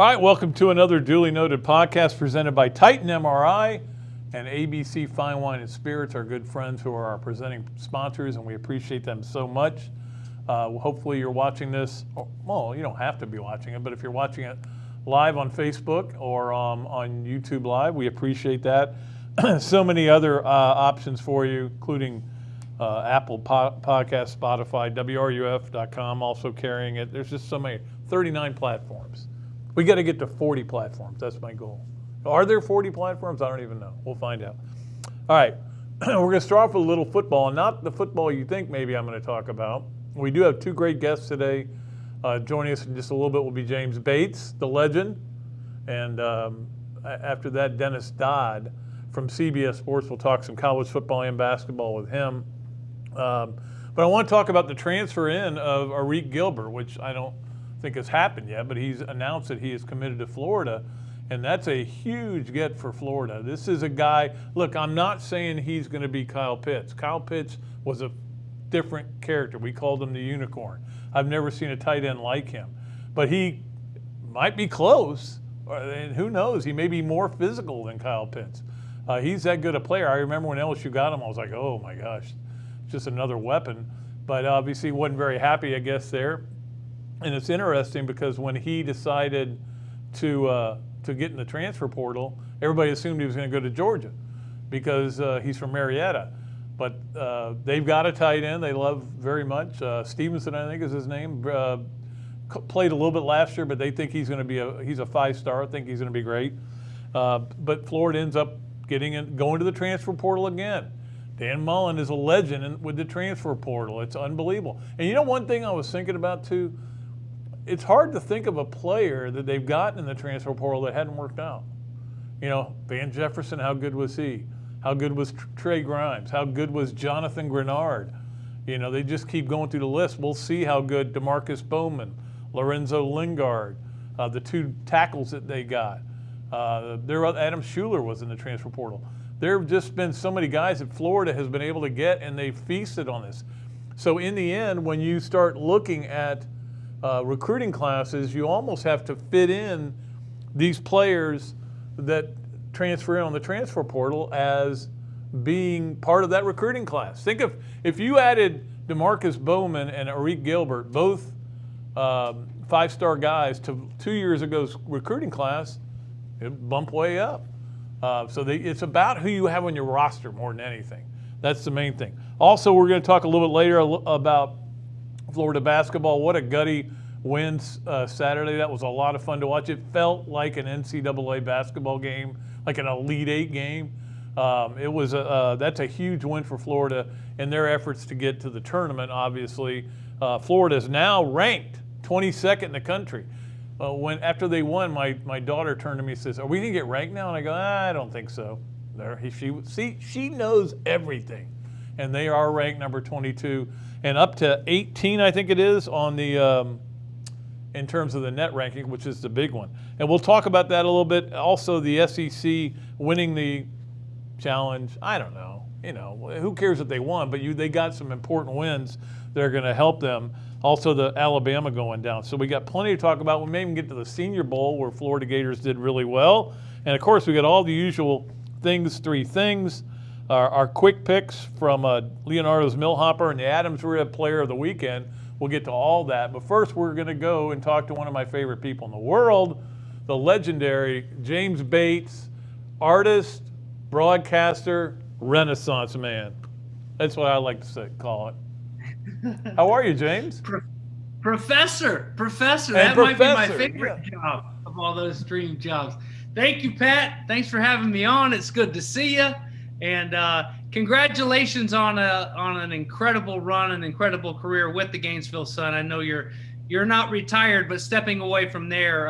All right, welcome to another Duly Noted podcast presented by Titan MRI and ABC Fine Wine and Spirits, our good friends who are our presenting sponsors, and we appreciate them so much. Hopefully you're watching this, well, you don't have to be watching it, but if you're watching it live on Facebook or on YouTube Live, we appreciate that. So many other options for you, including Apple Podcast, Spotify, WRUF.com, also carrying it. There's just so many, 39 platforms. We got to get to 40 platforms. That's my goal. Are there 40 platforms? I don't even know. We'll find out. All right. We're going to start off with a little football, and not the football you think maybe I'm going to talk about. We do have two great guests today. Joining us in just a little bit will be James Bates, the legend, and after that, Dennis Dodd from CBS Sports. We'll talk some college football and basketball with him. But I want to talk about the transfer in of Arik Gilbert, which I don't think has happened yet, but he's announced that he is committed to Florida, and that's a huge get for Florida. This is a guy, look, I'm not saying he's going to be Kyle Pitts. Kyle Pitts was a different character. We called him the unicorn. I've never seen a tight end like him, but he might be close, and who knows, he may be more physical than Kyle Pitts. He's that good a player. I remember when LSU got him, I was like, oh my gosh, just another weapon, but obviously wasn't very happy, I guess, there. And it's interesting because when he decided to get in the transfer portal, everybody assumed he was going to go to Georgia because he's from Marietta. But they've got a tight end they love very much. Stevenson, I think is his name. Played a little bit last year, but they think he's going to be he's a 5-star. I think he's going to be great. But Florida ends up going to the transfer portal again. Dan Mullen is a legend with the transfer portal. It's unbelievable. And you know one thing I was thinking about too? It's hard to think of a player that they've gotten in the transfer portal that hadn't worked out. You know, Van Jefferson, how good was he? How good was Trey Grimes? How good was Jonathan Grenard? You know, they just keep going through the list. We'll see how good DeMarcus Bowman, Lorenzo Lingard, the two tackles that they got. Adam Schuler was in the transfer portal. There have just been so many guys that Florida has been able to get, and they've feasted on this. So in the end, when you start looking at recruiting classes, you almost have to fit in these players that transfer in on the transfer portal as being part of that recruiting class. Think of if you added DeMarcus Bowman and Arik Gilbert, both 5-star guys, to 2 years ago's recruiting class, it bump way up. It's about who you have on your roster more than anything. That's the main thing. Also, we're going to talk a little bit later about Florida basketball. What a gutty win Saturday. That was a lot of fun to watch. It felt like an NCAA basketball game, like an Elite Eight game. That's a huge win for Florida in their efforts to get to the tournament, obviously. Florida is now ranked 22nd in the country. After they won, my daughter turned to me and says, are we going to get ranked now? And I go, I don't think so. She knows everything. And they are ranked number 22 and up to 18, I think it is, on the in terms of the net ranking, which is the big one. And we'll talk about that a little bit. Also, the SEC winning the challenge. I don't know. You know, who cares if they won? But they got some important wins that are going to help them. Also, the Alabama going down. So we got plenty to talk about. We may even get to the Senior Bowl where Florida Gators did really well. And, of course, we got all the usual three things. Our quick picks from Leonardo's Millhopper and the Adams Rib Player of the Weekend. We'll get to all that. But first, we're going to go and talk to one of my favorite people in the world, the legendary James Bates, artist, broadcaster, Renaissance man. That's what I like to call it. How are you, James? Professor. That might be my favorite job of all those dream jobs. Thank you, Pat. Thanks for having me on. It's good to see you. And congratulations on an incredible run, an incredible career with the Gainesville Sun. I know you're not retired, but stepping away from there,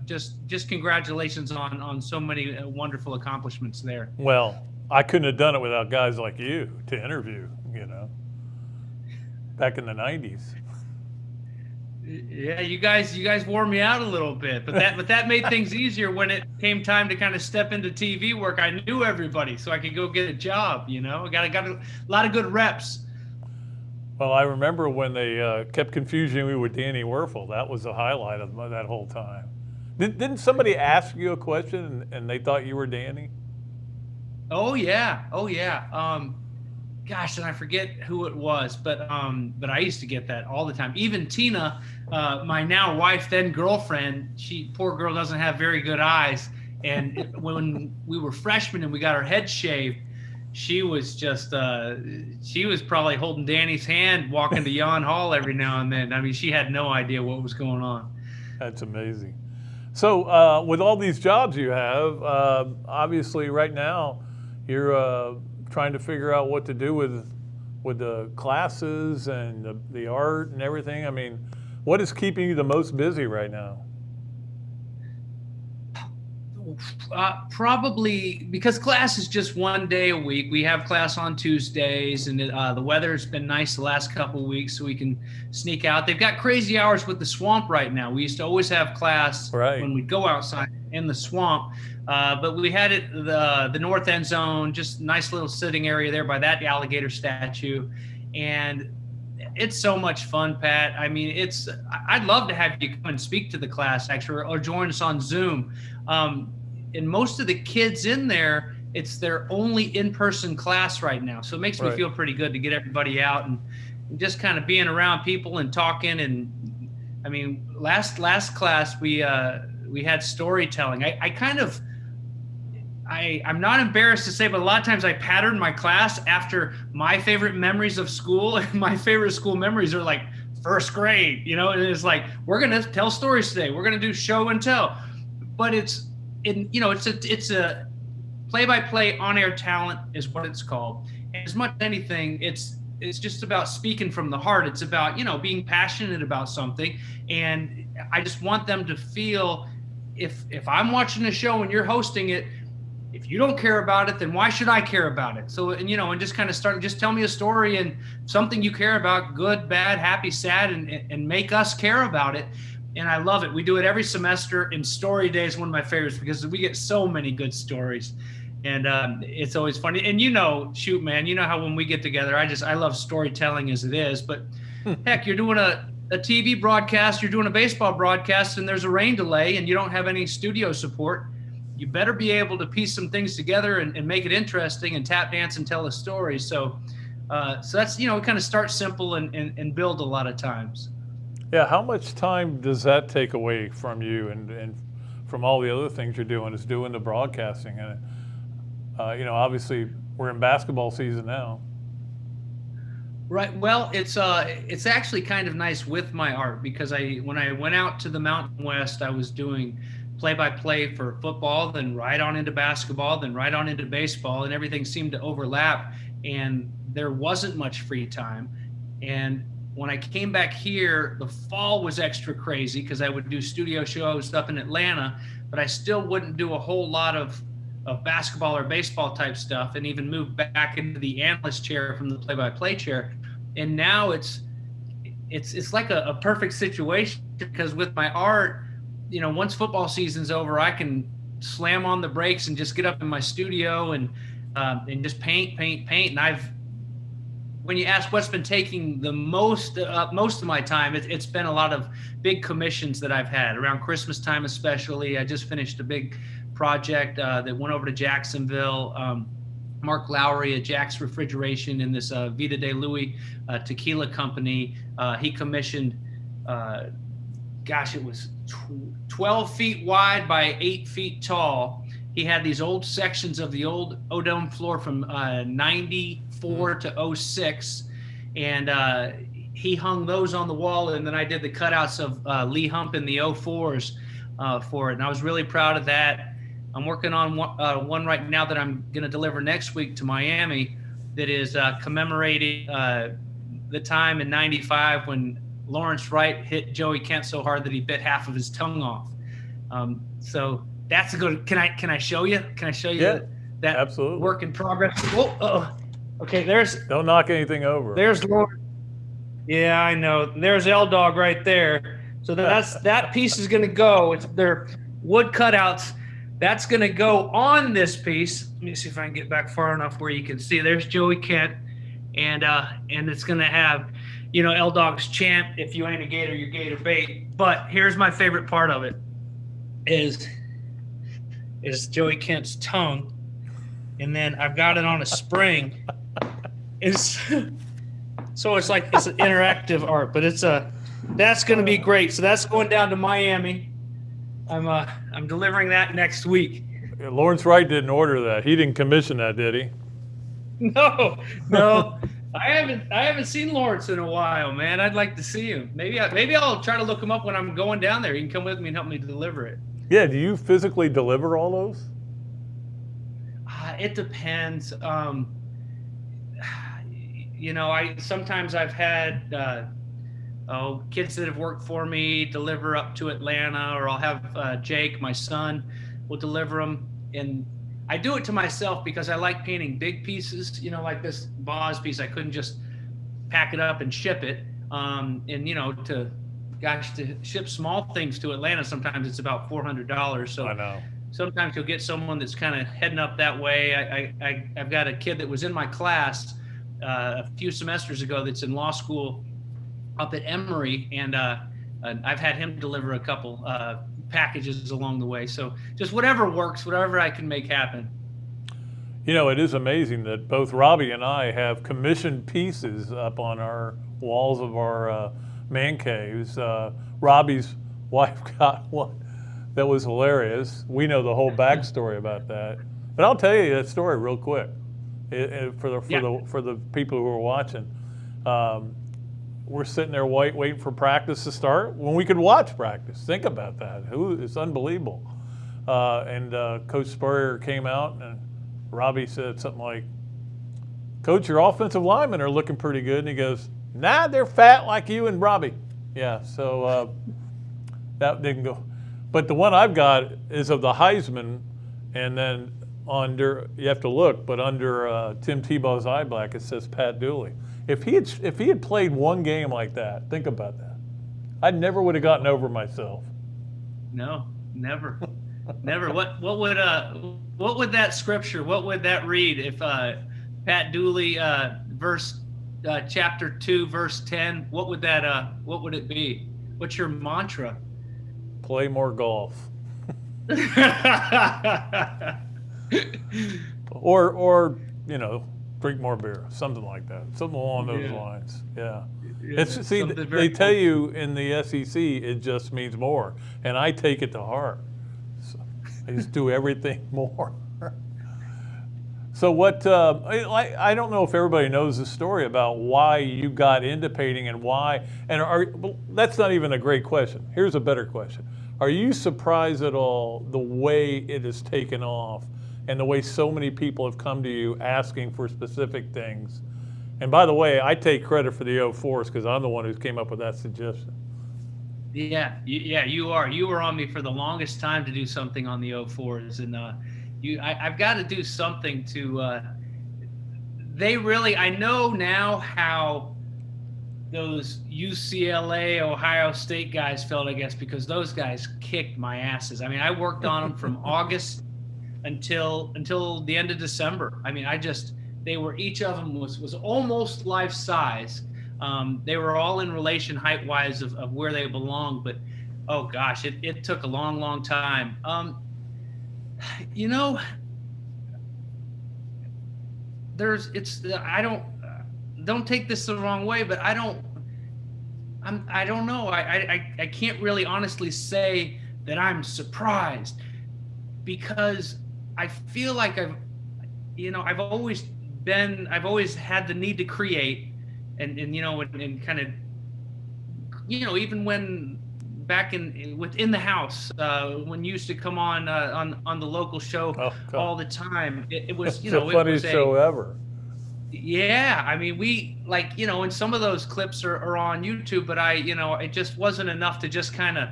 just congratulations on so many wonderful accomplishments there. Well, I couldn't have done it without guys like you to interview, back in the 90s. Yeah, you guys wore me out a little bit, but that made things easier when it came time to kind of step into TV work. I knew everybody, so I could go get a job. I got a lot of good reps. Well, I remember when they kept confusing me with Danny Werfel. That was the highlight of that whole time. Didn't somebody ask you a question and they thought you were Danny? Oh yeah. Gosh, and I forget who it was, but I used to get that all the time. Even Tina, my now wife, then girlfriend, she, poor girl, doesn't have very good eyes. And when we were freshmen and we got our heads shaved, she was just she was probably holding Danny's hand walking to Yon Hall every now and then. I mean, she had no idea what was going on. That's amazing. So with all these jobs you have, obviously right now you're trying to figure out what to do with the classes and the art and everything. I mean, what is keeping you the most busy right now? Probably because class is just one day a week. We have class on Tuesdays, and the weather's been nice the last couple of weeks, so we can sneak out. They've got crazy hours with the swamp right now. We used to always have class when we'd go outside in the swamp, but we had it the north end zone, just nice little sitting area there by that alligator statue, and it's so much fun, Pat. I mean, I'd love to have you come and speak to the class, actually, or join us on Zoom. And most of the kids in there, it's their only in-person class right now. So it makes me feel pretty good to get everybody out and just kind of being around people and talking. And I mean, last class we had storytelling. I'm not embarrassed to say, but a lot of times I pattern my class after my favorite memories of school. And my favorite school memories are like first grade, you know, and it's like, we're going to tell stories today. We're going to do show and tell, but it's a play-by-play on-air talent is what it's called. And as much as anything, it's just about speaking from the heart. It's about, you know, being passionate about something. And I just want them to feel, if I'm watching a show and you're hosting it, if you don't care about it, then why should I care about it? So, and, you know, and just kind of just tell me a story and something you care about, good, bad, happy, sad, and make us care about it. And I love it. We do it every semester, and Story Day is one of my favorites because we get so many good stories. And it's always funny. And, you know, shoot, man, you know how when we get together, I love storytelling as it is. But heck, you're doing a TV broadcast, you're doing a baseball broadcast, and there's a rain delay and you don't have any studio support. You better be able to piece some things together and make it interesting and tap dance and tell a story. So that's, you know, kind of start simple and build a lot of times. Yeah, how much time does that take away from you and from all the other things you're doing, is doing the broadcasting? And, you know, obviously we're in basketball season now. Right. Well, it's actually kind of nice with my art because when I went out to the Mountain West, I was doing play-by-play for football, then right on into basketball, then right on into baseball, and everything seemed to overlap, and there wasn't much free time. And when I came back here, the fall was extra crazy because I would do studio shows up in Atlanta, but I still wouldn't do a whole lot of basketball or baseball type stuff, and even move back into the analyst chair from the play-by-play chair. And now it's like a perfect situation because with my art, you know, once football season's over, I can slam on the brakes and just get up in my studio and just paint. And when you ask what's been taking the most of my time, it's been a lot of big commissions that I've had around Christmas time, especially. I just finished a big project that went over to Jacksonville. Mark Lowry at Jack's Refrigeration in this Vida de Louis tequila company. He commissioned, it was 12 feet wide by 8 feet tall. He had these old sections of the old O-Dome floor from 94 to 06. And he hung those on the wall. And then I did the cutouts of Lee Hump in the 04s for it. And I was really proud of that. I'm working on one right now that I'm going to deliver next week to Miami that is commemorating the time in 95 when Lawrence Wright hit Joey Kent so hard that he bit half of his tongue off. So that's a good. Can I show you? Can I show you that absolutely. Work in progress? Okay, Don't knock anything over. There's Lawrence. Yeah, I know. There's L-Dog right there. So that piece is going to go. They're wood cutouts. That's going to go on this piece. Let me see if I can get back far enough where you can see. There's Joey Kent, and it's going to have, you know, L-Dog's chant, if you ain't a gator, you're gator bait. But here's my favorite part of it. is Joey Kent's tongue, and then I've got it on a spring. So it's like it's an interactive art, but that's going to be great. So that's going down to Miami. I'm delivering that next week. Lawrence Wright didn't order that. He didn't commission that, did he? No. I haven't seen Lawrence in a while, man. I'd like to see him. Maybe I'll try to look him up when I'm going down there. He can come with me and help me deliver it. Yeah. Do you physically deliver all those? It depends. Sometimes I've had kids that have worked for me deliver up to Atlanta, or I'll have Jake, my son, will deliver them. And I do it to myself because I like painting big pieces, like this vase piece. I couldn't just pack it up and ship it. To ship small things to Atlanta, sometimes it's about $400. So I know. Sometimes you'll get someone that's kind of heading up that way. I've got a kid that was in my class a few semesters ago that's in law school up at Emory, and I've had him deliver a couple packages along the way. So just whatever works, whatever I can make happen. It is amazing that both Robbie and I have commissioned pieces up on our walls of our man caves. Robbie's wife got one that was hilarious. We know the whole backstory about that, but I'll tell you that story real quick for the people who are watching. We're sitting there waiting for practice to start when we could watch practice. Think about that. It's unbelievable. And Coach Spurrier came out, and Robbie said something like, "Coach, your offensive linemen are looking pretty good." And he goes, "Nah, they're fat like you and Robbie." Yeah, so that didn't go. But the one I've got is of the Heisman, and then you have to look, but under Tim Tebow's eye black, it says Pat Dooley. If he had played one game like that, think about that. I never would have gotten over myself. No, never, never. What would that scripture? What would that read if Pat Dooley chapter 2 verse 10? What would it be? What's your mantra? Play more golf. or drink more beer, something like that, something along those lines. Yeah. They tell you in the SEC it just means more, and I take it to heart. So I just do everything more. So what? I don't know if everybody knows the story about why you got into painting and why. And that's not even a great question. Here's a better question: are you surprised at all the way it has taken off? And the way so many people have come to you asking for specific things. And by the way, I take credit for the 04s because I'm the one who came up with that suggestion. Yeah, you are. You were on me for the longest time to do something on the 04s, and I've got to do something to. I know now how those UCLA, Ohio State guys felt, I guess, because those guys kicked my asses. I mean, I worked on them from August until the end of December. I mean, each of them was almost life size. They were all in relation height wise of where they belong, but oh gosh, it took a long, long time. Don't take this the wrong way, but I don't know. I can't really honestly say that I'm surprised, because I feel like I've always had the need to create, and kind of, even when back within the house, when you used to come on the local show all the time, it was, the funniest show ever. Yeah, I mean, we and some of those clips are on YouTube, but it just wasn't enough to just kind of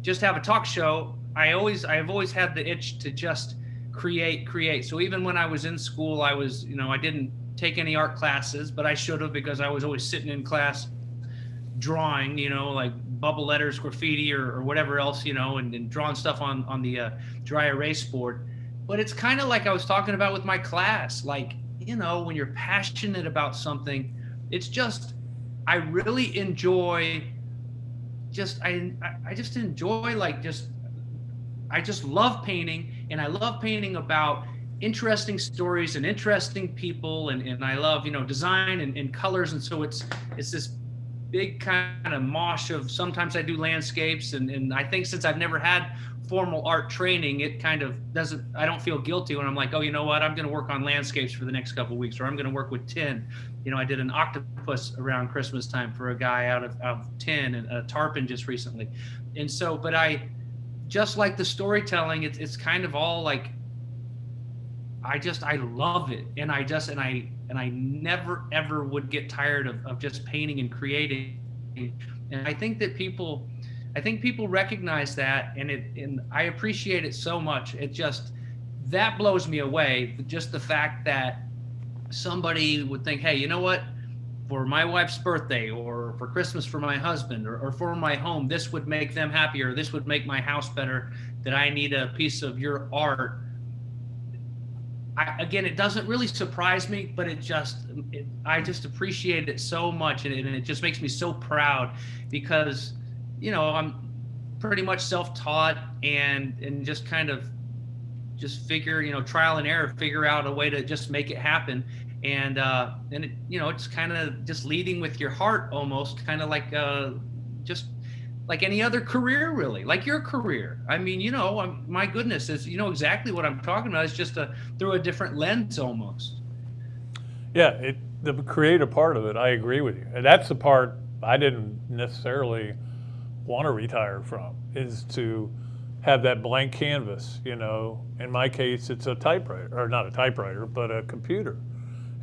just have a talk show. I've always had the itch to just create. So even when I was in school, I was, I didn't take any art classes, but I should have, because I was always sitting in class drawing, like bubble letters, graffiti, or whatever else, and drawing stuff on the dry erase board. But it's kind of like I was talking about with my class, when you're passionate about something, it's just, I really enjoy I just enjoy just I just love painting, and I love painting about interesting stories and interesting people, and I love, design and colors. And so it's this big kind of mosh of, sometimes I do landscapes, and I think since I've never had formal art training, it kind of I don't feel guilty when I'm like, oh, you know what, I'm going to work on landscapes for the next couple of weeks, or I'm going to work with tin. I did an octopus around Christmas time for a guy out of tin, and a tarpon just recently. And so, but I just like the storytelling, it's kind of all like, I love it. And I never ever would get tired of just painting and creating. And I think people recognize that, and I appreciate it so much. It just, that blows me away. Just the fact that somebody would think, hey, you know what, for my wife's birthday, or for Christmas for my husband, or for my home, this would make them happier, this would make my house better, that I need a piece of your art. Again, it doesn't really surprise me, but I just appreciate it so much, and it just makes me so proud, because I'm pretty much self-taught, and just kind of just figure, trial and error, figure out a way to just make it happen. And it, it's kind of just leading with your heart, almost kind of like just like any other career, really, like your career. I mean, my goodness, it's, exactly what I'm talking about. It's just through a different lens almost. Yeah, the creative part of it, I agree with you. And that's the part I didn't necessarily want to retire from, is to have that blank canvas. In my case, it's a typewriter, or not a typewriter, but a computer.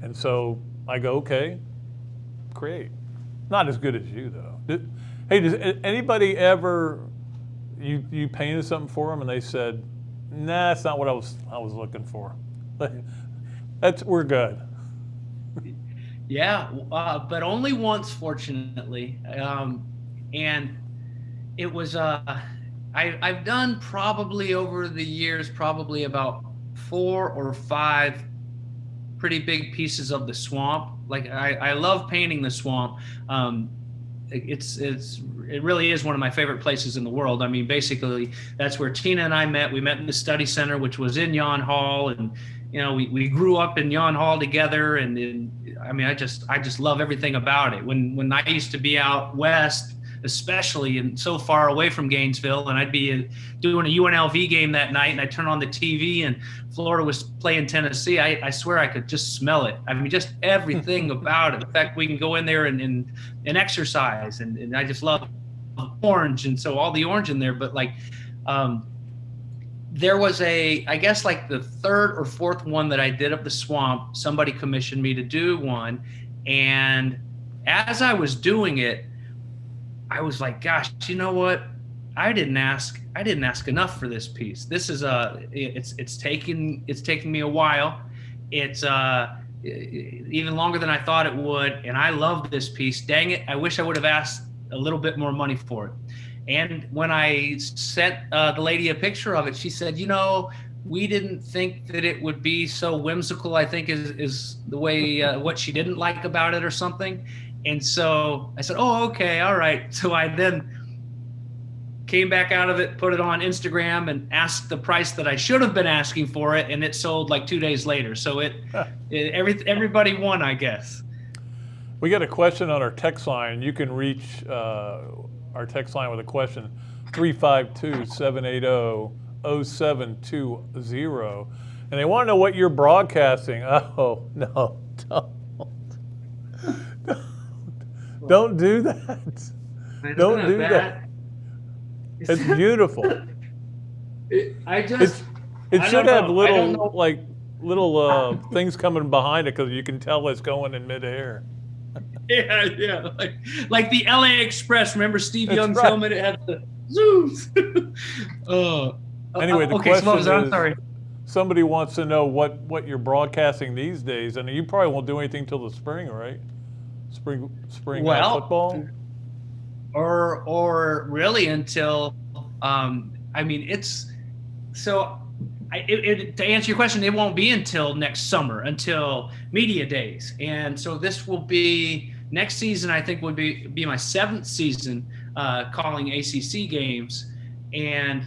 And so I go, okay, create. Not as good as you, though. Hey, does anybody ever, you painted something for them and they said, nah, that's not what I was looking for? We're good. Yeah, but only once, fortunately. And it was, I've done probably over the years, probably about 4 or 5 pretty big pieces of the swamp. Like I love painting the swamp. It really is one of my favorite places in the world. I mean, basically that's where Tina and I met. We met in the study center, which was in Yon Hall, and we grew up in Yon Hall together. And I mean, I just love everything about it. When I used to be out west, especially, and so far away from Gainesville, and I'd be doing a UNLV game that night, and I'd turn on the TV and Florida was playing Tennessee. I swear I could just smell it. I mean, just everything about it. The fact we can go in there and exercise, and I just love orange, and so all the orange in there. But like, there was I guess like the 3rd or 4th one that I did of the swamp, somebody commissioned me to do one, and as I was doing it, I was like, gosh, you know what? I didn't ask enough for this piece. This is it's taking me a while. It's even longer than I thought it would, and I love this piece. Dang it! I wish I would have asked a little bit more money for it. And when I sent the lady a picture of it, she said, we didn't think that it would be so whimsical, I think is the way what she didn't like about it or something. And so I said, oh, okay, all right. So I then came back out of it, put it on Instagram, and asked the price that I should have been asking for it, and it sold like 2 days later. So everybody won, I guess. We got a question on our text line. You can reach our text line with a question, 352-780-0720. And they want to know what you're broadcasting. Oh, no, don't do that. Don't do that. It's beautiful. It should have little things coming behind it, because you can tell it's going in midair. Yeah, like the LA Express. Remember Steve Young's helmet? It had the zooms. Anyway, the question is, I'm sorry. Somebody wants to know what you're broadcasting these days, and you probably won't do anything till the spring, right? Spring football, or really until I mean, it's so. To answer your question, it won't be until next summer, until media days, and so this will be next season. I think would be my 7th season calling ACC games, and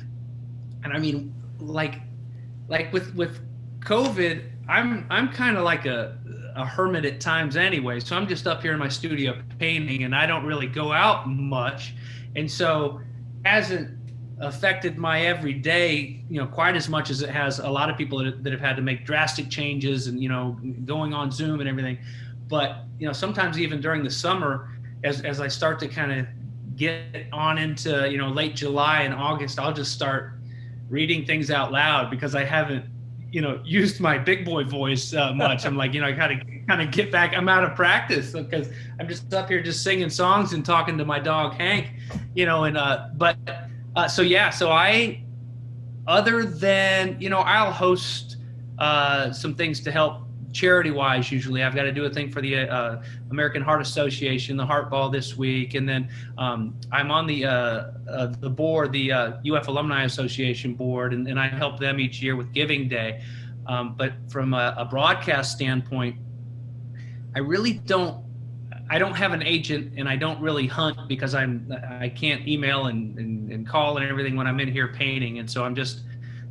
And I mean, like with COVID, I'm kind of like a hermit at times anyway. So I'm just up here in my studio painting, and I don't really go out much. And so hasn't affected my everyday, quite as much as it has a lot of people that have had to make drastic changes and, going on Zoom and everything. But, sometimes even during the summer, as I start to kind of get on into, late July and August, I'll just start reading things out loud because I haven't, used my big boy voice much. I'm like, I gotta kind of get back. I'm out of practice because I'm just up here just singing songs and talking to my dog Hank, so I, other than, I'll host some things to help charity-wise. Usually I've got to do a thing for the American Heart Association, the Heart Ball this week. And then I'm on the board, the UF Alumni Association board, and I help them each year with Giving Day. But from a broadcast standpoint, I don't have an agent, and I don't really hunt because I can't email and call and everything when I'm in here painting. And so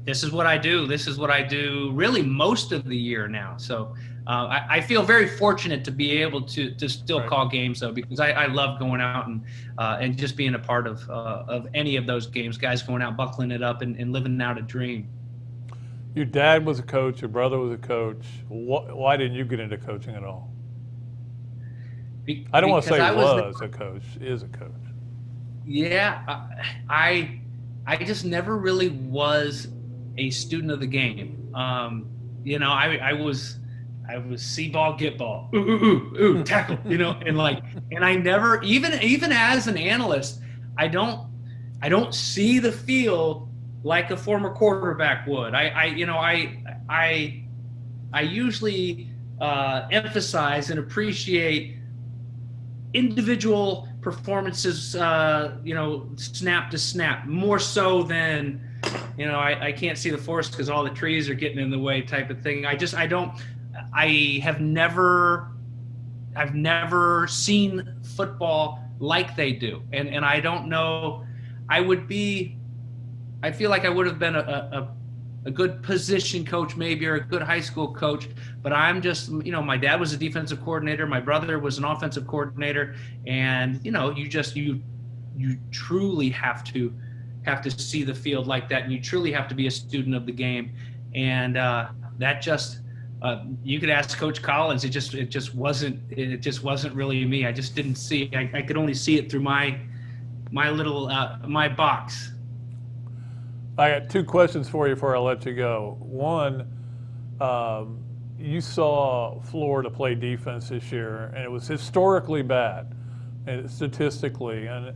this is what I do. This is what I do really most of the year now. So I feel very fortunate to be able to still call games though, because I love going out and just being a part of any of those games, guys going out, buckling it up and living out a dream. Your dad was a coach, your brother was a coach. Why didn't you get into coaching at all? I don't want to say was a coach, is a coach. Yeah, I just never really was a student of the game. I was see ball, get ball, ooh, tackle, and I never, even as an analyst, I don't see the field like a former quarterback would. I usually emphasize and appreciate individual performances, snap to snap, more so than, I can't see the forest because all the trees are getting in the way type of thing. I've never seen football like they do. And I don't know, I feel like I would have been a good position coach maybe, or a good high school coach, but I'm just, my dad was a defensive coordinator, my brother was an offensive coordinator, and you truly have to see the field like that, and you truly have to be a student of the game. And that just you could ask Coach Collins, it just wasn't really me. I just didn't see it. I could only see it through my little my box. I got two questions for you before I let you go. One, you saw Florida play defense this year, and it was historically bad, and statistically. And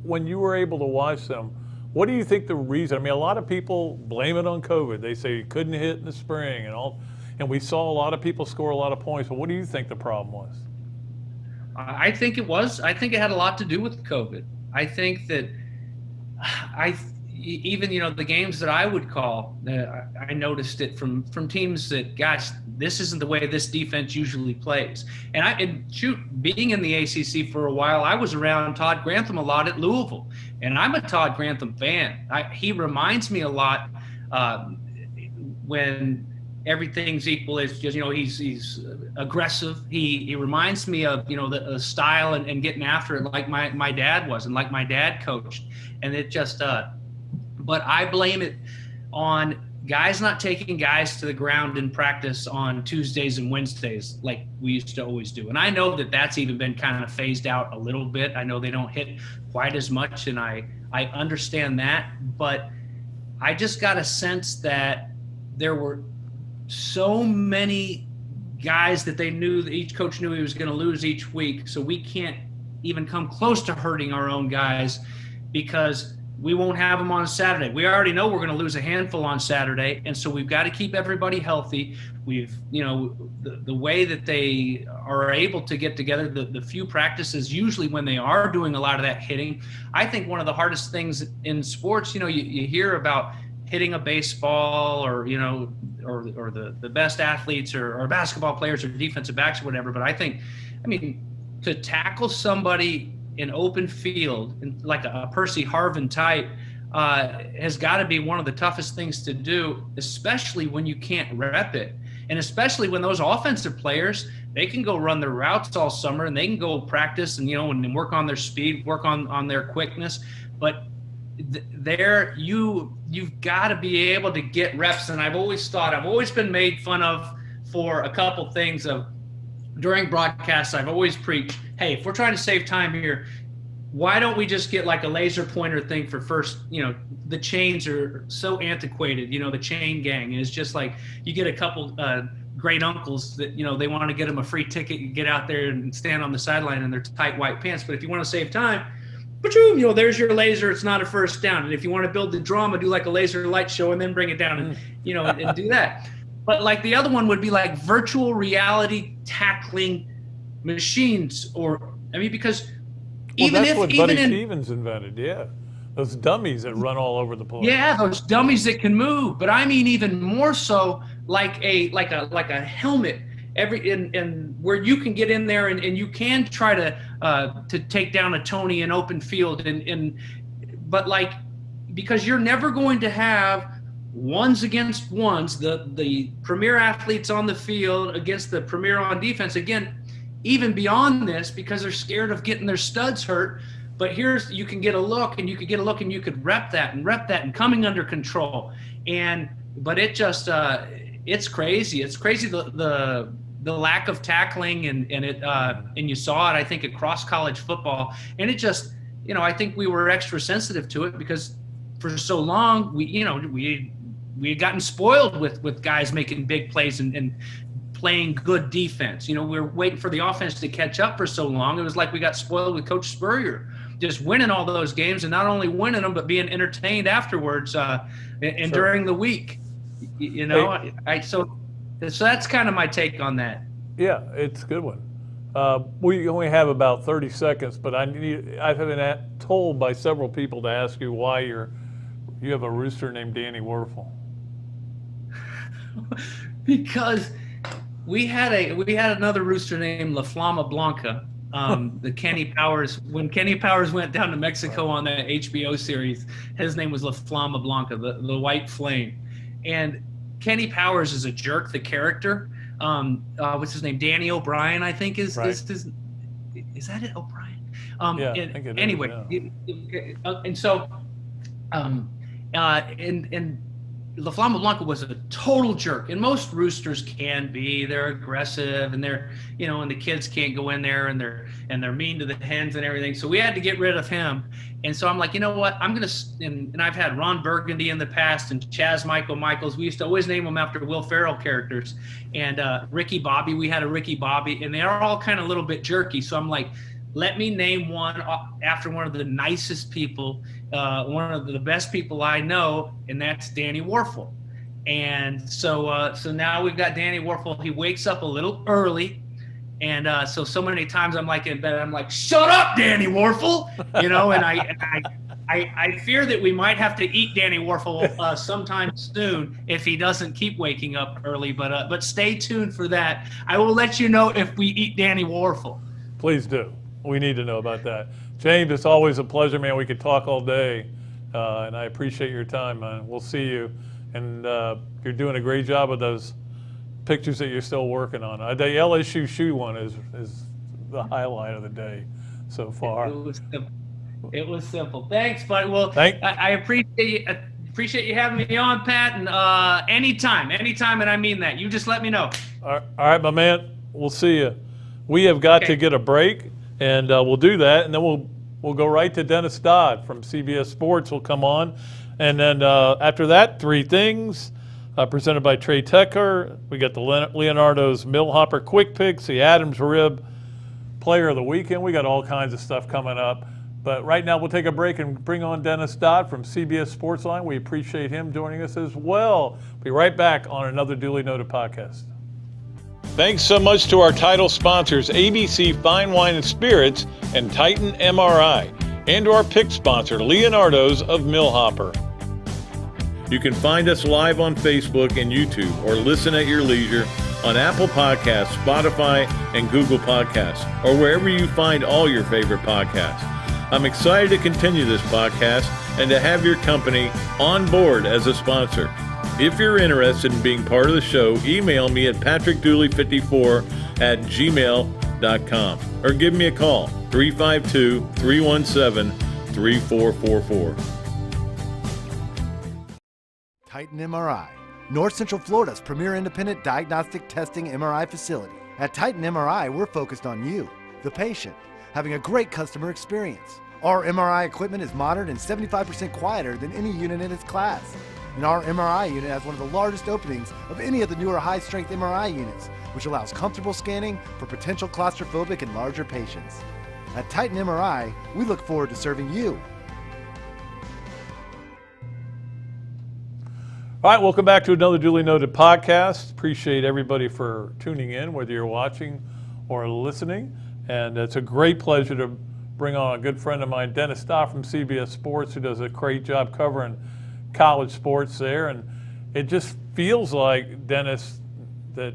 when you were able to watch them, what do you think the reason? I mean, a lot of people blame it on COVID. They say you couldn't hit in the spring and all, and we saw a lot of people score a lot of points. But what do you think the problem was? I think it had a lot to do with COVID. I think that even the games that I would call, I noticed it from teams that, gosh, this isn't the way this defense usually plays. And being in the ACC for a while, I was around Todd Grantham a lot at Louisville, and I'm a Todd Grantham fan. He reminds me a lot when everything's equal. It's just he's aggressive. He reminds me of the style and getting after it like my dad was and like my dad coached, and it just. But I blame it on guys not taking guys to the ground in practice on Tuesdays and Wednesdays like we used to always do. And I know that that's even been kind of phased out a little bit. I know they don't hit quite as much, and I understand that. But I just got a sense that there were so many guys that they knew that each coach knew he was going to lose each week. So we can't even come close to hurting our own guys because we won't have them on Saturday. We already know we're going to lose a handful on Saturday, and so we've got to keep everybody healthy. We've, the way that they are able to get together, the few practices, usually when they are doing a lot of that hitting. I think one of the hardest things in sports, you hear about hitting a baseball or the best athletes or basketball players or defensive backs or whatever. But to tackle somebody in open field, like a Percy Harvin type, has got to be one of the toughest things to do, especially when you can't rep it. And especially when those offensive players, they can go run their routes all summer and they can go practice and, and work on their speed, work on their quickness. But you've got to be able to get reps. And I've always been made fun of for a couple things of during broadcasts. I've always preached, hey, if we're trying to save time here, why don't we just get like a laser pointer thing for first, the chains are so antiquated, the chain gang is just like, you get a couple great uncles that, they want to get them a free ticket and get out there and stand on the sideline in their tight white pants. But if you want to save time, there's your laser. It's not a first down. And if you want to build the drama, do like a laser light show and then bring it down and, and do that. But like the other one would be like virtual reality tackling machines because that's what Buddy Stevens invented, yeah. Those dummies that run all over the place. Yeah, those dummies that can move. But I mean even more so like a helmet and where you can get in there and you can try to take down a Tony in open field but like because you're never going to have ones against ones, the premier athletes on the field against the premier on defense. Again, even beyond this, because they're scared of getting their studs hurt. But you can get a look and you could rep that and coming under control. But it just, it's crazy. It's crazy the lack of tackling and you saw it, I think, across college football. And it just, I think we were extra sensitive to it because for so long we had gotten spoiled with guys making big plays and playing good defense. We were waiting for the offense to catch up for so long. It was like we got spoiled with Coach Spurrier, just winning all those games and not only winning them, but being entertained afterwards and during the week. So that's kind of my take on that. Yeah, it's a good one. We only have about 30 seconds, but I've been told by several people to ask you why you have a rooster named Danny Werfel. Because we had another rooster named La Flama Blanca. The Kenny Powers, when Kenny Powers went down to Mexico on that HBO series, his name was La Flama Blanca, the White Flame. And Kenny Powers is a jerk, the character. What's his name? Danny O'Brien, I think is that it? O'Brien. Yeah, I think it is, anyway, yeah. And so, and La Flama Blanca was a total jerk, and most roosters can be. They're aggressive, and they're, and the kids can't go in there, and they're mean to the hens and everything. So we had to get rid of him. And so I'm like, you know what? I'm gonna, and I've had Ron Burgundy in the past, and Chaz Michaels. We used to always name them after Will Ferrell characters, and Ricky Bobby. We had a Ricky Bobby, and they're all kind of a little bit jerky. So I'm like, let me name one after one of the nicest people, one of the best people I know, and that's Danny Werfel. And so now we've got Danny Werfel. He wakes up a little early, and so many times I'm like in bed, I'm like, shut up, Danny Werfel, and I fear that we might have to eat Danny Werfel sometime soon if he doesn't keep waking up early. But stay tuned for that. I will let you know if we eat Danny Werfel. Please do. We need to know about that. James, it's always a pleasure, man. We could talk all day, and I appreciate your time, man. We'll see you, and you're doing a great job with those pictures that you're still working on. The LSU shoe one is the highlight of the day so far. It was simple. Thanks, bud. Well, I appreciate you having me on, Pat, and anytime, and I mean that. You just let me know. All right, my man. We'll see you. We have got to get a break. And we'll do that, and then we'll go right to Dennis Dodd from CBS Sports will come on. And then after that, Three Things, presented by Trey Tecker. We got the Leonardo's Millhopper Quick Picks, the Adams Rib Player of the Weekend. We got all kinds of stuff coming up. But right now we'll take a break and bring on Dennis Dodd from CBS Sportsline. We appreciate him joining us as well. Be right back on Another Duly Noted Podcast. Thanks so much to our title sponsors, ABC Fine Wine and Spirits and Titan MRI, and to our pick sponsor, Leonardo's of Millhopper. You can find us live on Facebook and YouTube, or listen at your leisure on Apple Podcasts, Spotify, and Google Podcasts, or wherever you find all your favorite podcasts. I'm excited to continue this podcast and to have your company on board as a sponsor. If you're interested in being part of the show, email me at patrickdooley54@gmail.com or give me a call, 352-317-3444. Titan MRI, North Central Florida's premier independent diagnostic testing MRI facility. At Titan MRI, we're focused on you, the patient, having a great customer experience. Our MRI equipment is modern and 75% quieter than any unit in its class. And our MRI unit has one of the largest openings of any of the newer high-strength MRI units, which allows comfortable scanning for potential claustrophobic and larger patients. At Titan MRI, we look forward to serving you. All right, welcome back to Another Duly Noted Podcast. Appreciate everybody for tuning in, whether you're watching or listening. And it's a great pleasure to bring on a good friend of mine, Dennis Dodd from CBS Sports, who does a great job covering college sports there. And it just feels like, Dennis, that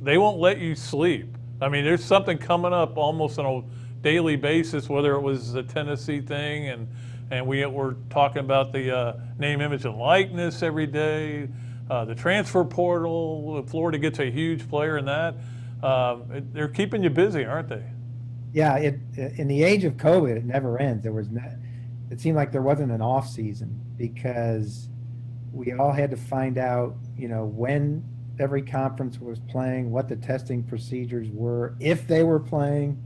they won't let you sleep. I mean, there's something coming up almost on a daily basis, whether it was the Tennessee thing, and we're talking about the name, image, and likeness every day, the transfer portal. Florida gets a huge player in that. They're keeping you busy, aren't they? Yeah, in the age of COVID, it never ends. It seemed like there wasn't an off season because we all had to find out, when every conference was playing, what the testing procedures were, if they were playing,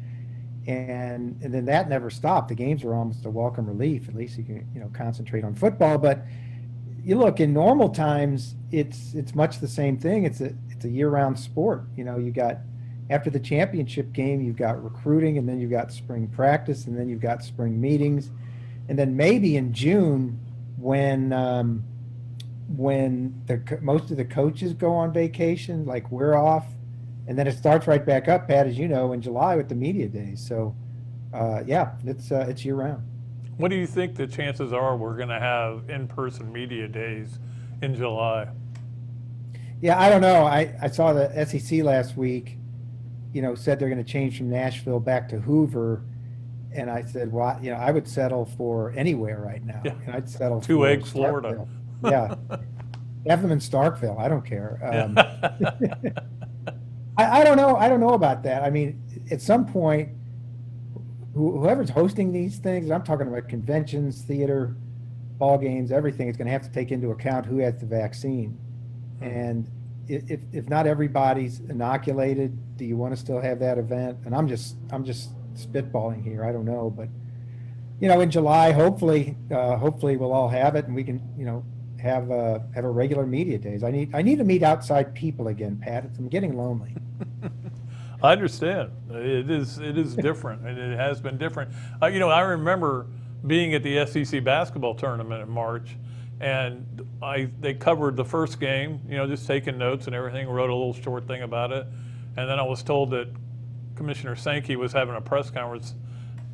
and then that never stopped. The games were almost a welcome relief. At least you can concentrate on football. But you look, in normal times, it's much the same thing. It's a year-round sport. You got, after the championship game, you've got recruiting, and then you've got spring practice, and then you've got spring meetings, and then maybe in June when most of the coaches go on vacation, like we're off, and then it starts right back up, Pat, as you know, in July with the media days. So, it's year round. What do you think the chances are we're going to have in-person media days in July? Yeah, I don't know. I saw the SEC last week, said they're going to change from Nashville back to Hoover. And I said, well, I would settle for anywhere right now. Yeah. And I'd settle for 2 eggs, Florida. Yeah. Have them in Starkville. I don't care. I don't know. I don't know about that. I mean, at some point, whoever's hosting these things, I'm talking about conventions, theater, ball games, everything, is going to have to take into account who has the vaccine. And if not everybody's inoculated, do you want to still have that event? And I'm just spitballing here. I don't know, but in July, hopefully we'll all have it, and we can have a regular media days. I need to meet outside people again, Pat. I'm getting lonely. I understand. It is different, and it has been different. I remember being at the SEC basketball tournament in March, and they covered the first game. Just taking notes and everything. Wrote a little short thing about it, and then I was told that Commissioner Sankey was having a press conference.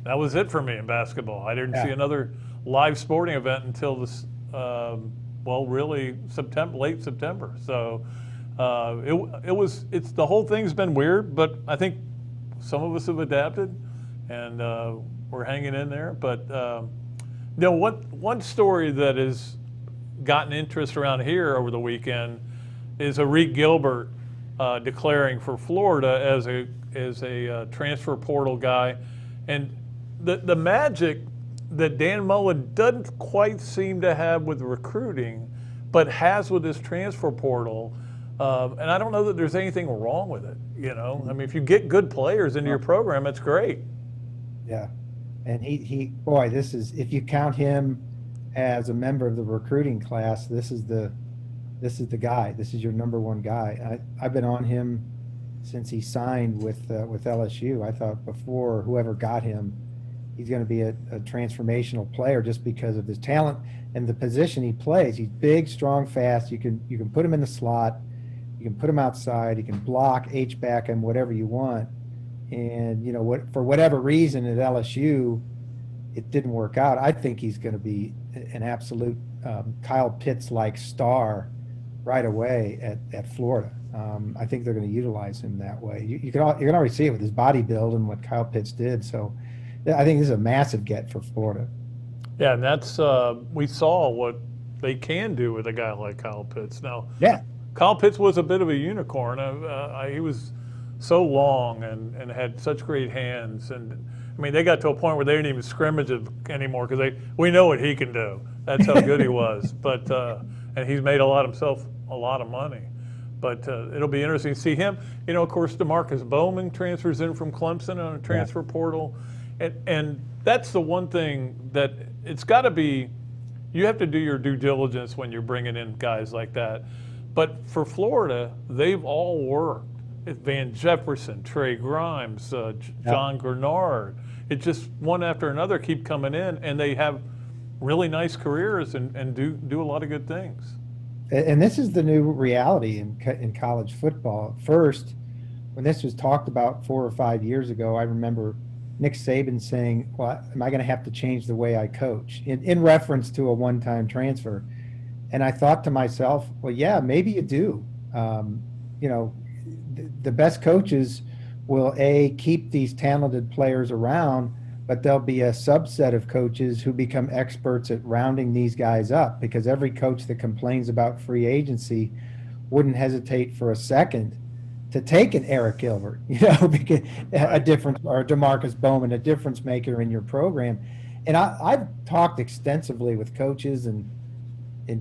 That was it for me in basketball. I didn't see another live sporting event until this, really late September. So it's the whole thing's been weird, but I think some of us have adapted, and we're hanging in there. But one story that has gotten interest around here over the weekend is Arik Gilbert declaring for Florida as a transfer portal guy, and the magic that Dan Mullen doesn't quite seem to have with recruiting, but has with this transfer portal. And I don't know that there's anything wrong with it. I mean, if you get good players into your program, it's great. Yeah, and this is, if you count him as a member of the recruiting class, this is the guy. This is your number one guy. I've been on him since he signed with LSU. I thought before whoever got him, he's going to be a transformational player just because of his talent and the position he plays. He's big, strong, fast. You can put him in the slot. You can put him outside. You can block, H-back him, whatever you want. And, for whatever reason at LSU, it didn't work out. I think he's going to be an absolute Kyle Pitts-like star right away at Florida. I think they're going to utilize him that way. You can already see it with his body build and what Kyle Pitts did. So I think this is a massive get for Florida. Yeah, and that's we saw what they can do with a guy like Kyle Pitts. Now, Yeah. Kyle Pitts was a bit of a unicorn. He was so long and had such great hands. And I mean, they got to a point where they didn't even scrimmage it anymore because we know what he can do. That's how good he was. But and he's made a lot of money. But it'll be interesting to see him. You know, of course, DeMarcus Bowman transfers in from Clemson on a transfer portal, and that's the one thing that it's got to be. You have to do your due diligence when you're bringing in guys like that. But for Florida, they've all worked. Van Jefferson, Trey Grimes, John Grenard. It just one after another keep coming in, and they have really nice careers and do a lot of good things. And this is the new reality in college football. First, when this was talked about 4 or 5 years ago, I remember Nick Saban saying, well, am I going to have to change the way I coach in reference to a one-time transfer? And I thought to myself, well, yeah, maybe you do. You know, the best coaches will, keep these talented players around, but there'll be a subset of coaches who become experts at rounding these guys up, because every coach that complains about free agency wouldn't hesitate for a second to take an Eric Gilbert, you know, because a difference, or DeMarcus Bowman, a difference maker in your program. And I've talked extensively with coaches and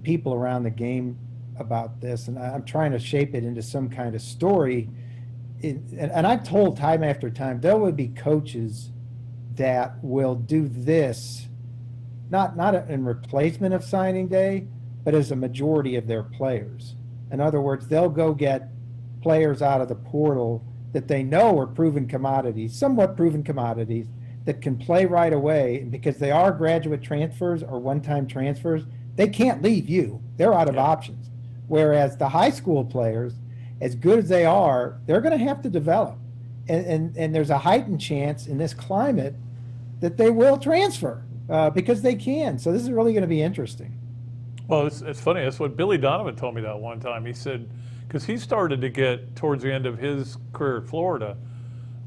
people around the game about this, and I'm trying to shape it into some kind of story. And I've told time after time, there will be coaches that will do this, not in replacement of signing day, but as a majority of their players. In other words, they'll go get players out of the portal that they know are proven commodities, somewhat proven commodities, that can play right away. And because they are graduate transfers or one-time transfers, they can't leave you. They're out of options. Whereas the high school players, as good as they are, they're going to have to develop. And there's a heightened chance in this climate that they will transfer because they can. So this is really going to be interesting. Well, it's funny. That's what Billy Donovan told me that one time. He said, because he started to get towards the end of his career at Florida,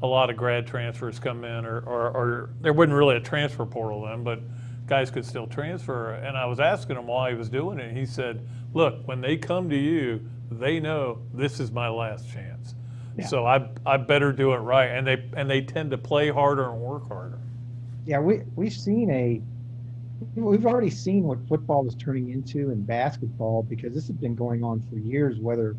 a lot of grad transfers come in, or there wasn't really a transfer portal then, but guys could still transfer. And I was asking him why he was doing it. And he said, look, when they come to you, they know this is my last chance. Yeah. So I better do it right. And they tend to play harder and work harder. Yeah, we've already seen what football is turning into in basketball, because this has been going on for years, whether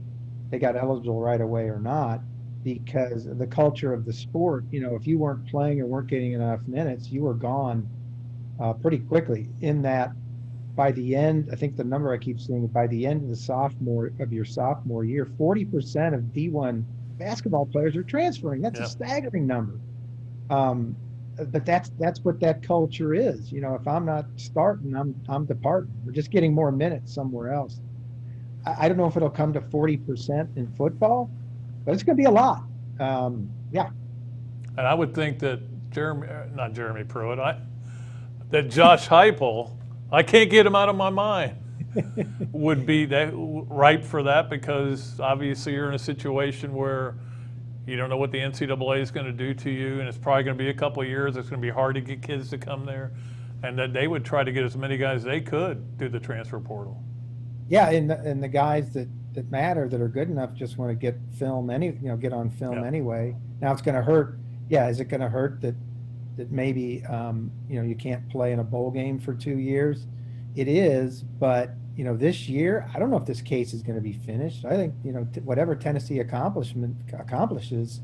they got eligible right away or not, because of the culture of the sport. You know, if you weren't playing or weren't getting enough minutes, you were gone pretty quickly. In that, by the end, I think the number I keep seeing, by the end of your sophomore year, 40% of D1 basketball players are transferring. That's a staggering number. But that's what that culture is. You know, if I'm not starting, I'm departing. We're just getting more minutes somewhere else. I don't know if it'll come to 40% in football, but it's going to be a lot. Yeah. And I would think that that Josh Heupel, I can't get him out of my mind, would be that ripe for that, because obviously you're in a situation where you don't know what the NCAA is going to do to you, and it's probably going to be a couple of years. It's going to be hard to get kids to come there, and that they would try to get as many guys as they could through the transfer portal. Yeah, and the guys that matter, that are good enough, just want to get on film anyway. Now it's going to hurt. Yeah, is it going to hurt that maybe you can't play in a bowl game for 2 years? It is, but this year, I don't know if this case is going to be finished. I think whatever Tennessee accomplishes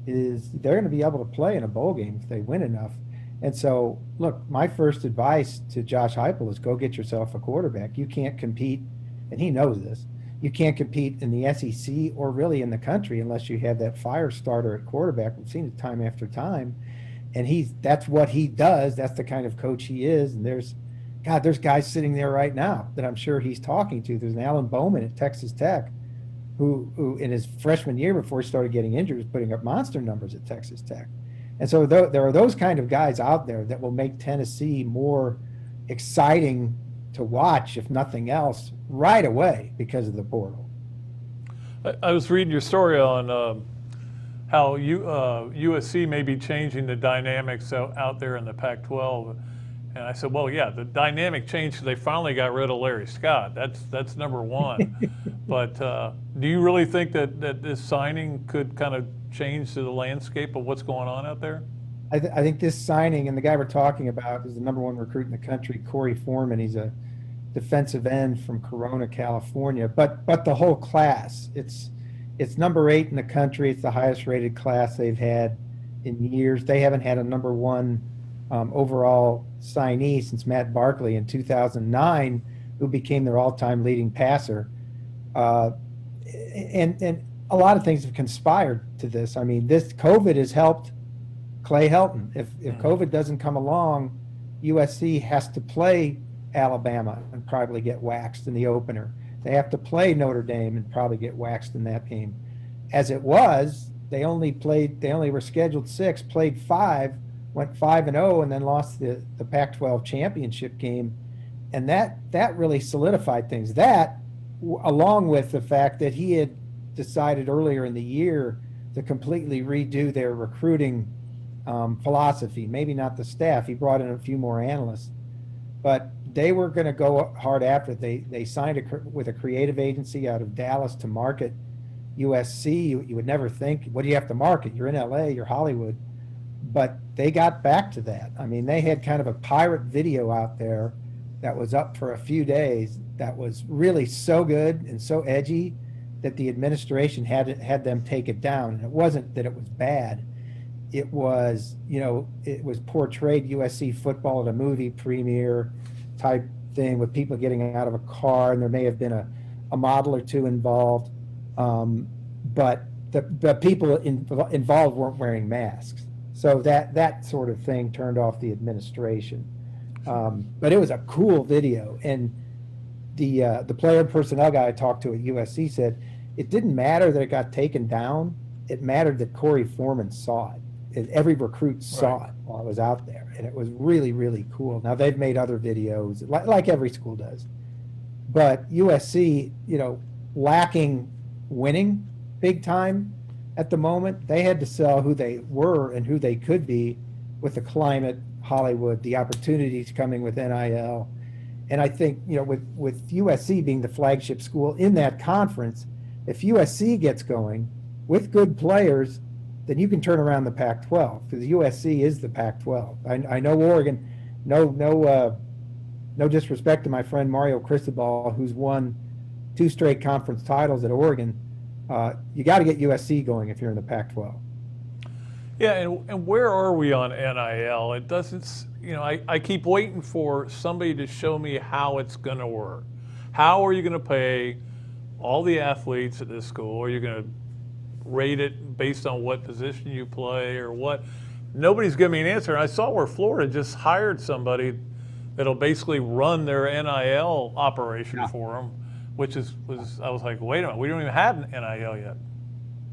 is they're going to be able to play in a bowl game if they win enough. And so, look, my first advice to Josh Heupel is go get yourself a quarterback. You can't compete, and he knows this. You can't compete in the SEC or really in the country unless you have that fire starter at quarterback. We've seen it time after time, and that's what he does. That's the kind of coach he is. And there's guys sitting there right now that I'm sure he's talking to. There's an Alan Bowman at Texas Tech who in his freshman year, before he started getting injured, was putting up monster numbers at Texas Tech. And so there are those kind of guys out there that will make Tennessee more exciting to watch, if nothing else, right away because of the portal. I was reading your story on how USC may be changing the dynamics out there in the Pac-12. And I said, well, yeah, the dynamic changed because they finally got rid of Larry Scott. That's number one. But do you really think that this signing could kind of change the landscape of what's going on out there? I think this signing, and the guy we're talking about is the number one recruit in the country, Corey Foreman. He's a defensive end from Corona, California. But the whole class, it's number 8 in the country. It's the highest rated class they've had in years. They haven't had a number 1 overall signee since Matt Barkley in 2009, who became their all-time leading passer. And a lot of things have conspired to this. I mean, this COVID has helped Clay Helton. If COVID doesn't come along, USC has to play Alabama and probably get waxed in the opener. They have to play Notre Dame and probably get waxed in that game. As it was, they only were scheduled 6, played 5, went 5-0, and then lost the Pac-12 championship game. And that really solidified things. That, along with the fact that he had decided earlier in the year to completely redo their recruiting philosophy, maybe not the staff. He brought in a few more analysts, but they were going to go hard after it. They signed with a creative agency out of Dallas to market USC. You would never think, what do you have to market? You're in LA, you're Hollywood. But they got back to that. I mean, they had kind of a pirate video out there that was up for a few days that was really so good and so edgy that the administration had them take it down. And it wasn't that it was bad. It was, it was portrayed USC football at a movie premiere type thing with people getting out of a car, and there may have been a model or two involved. But the people involved weren't wearing masks. So that sort of thing turned off the administration. But it was a cool video. And the player and personnel guy I talked to at USC said it didn't matter that it got taken down. It mattered that Corey Foreman saw it. Every recruit saw it while it was out there. And it was really, really cool. Now, they've made other videos, like every school does. But USC, lacking winning big time at the moment, they had to sell who they were and who they could be with the climate, Hollywood, the opportunities coming with NIL. And I think, with USC being the flagship school in that conference, if USC gets going with good players, then you can turn around the Pac-12, because USC is the Pac-12. I know Oregon, no disrespect to my friend Mario Cristobal, who's won 2 straight conference titles at Oregon. You got to get USC going if you're in the Pac-12. Yeah, and where are we on NIL? It doesn't, I keep waiting for somebody to show me how it's going to work. How are you going to pay all the athletes at this school? Are you going to rate it based on what position you play or what? Nobody's giving me an answer. And I saw where Florida just hired somebody that'll basically run their NIL operation for them, which I was like, wait a minute, we don't even have an NIL yet.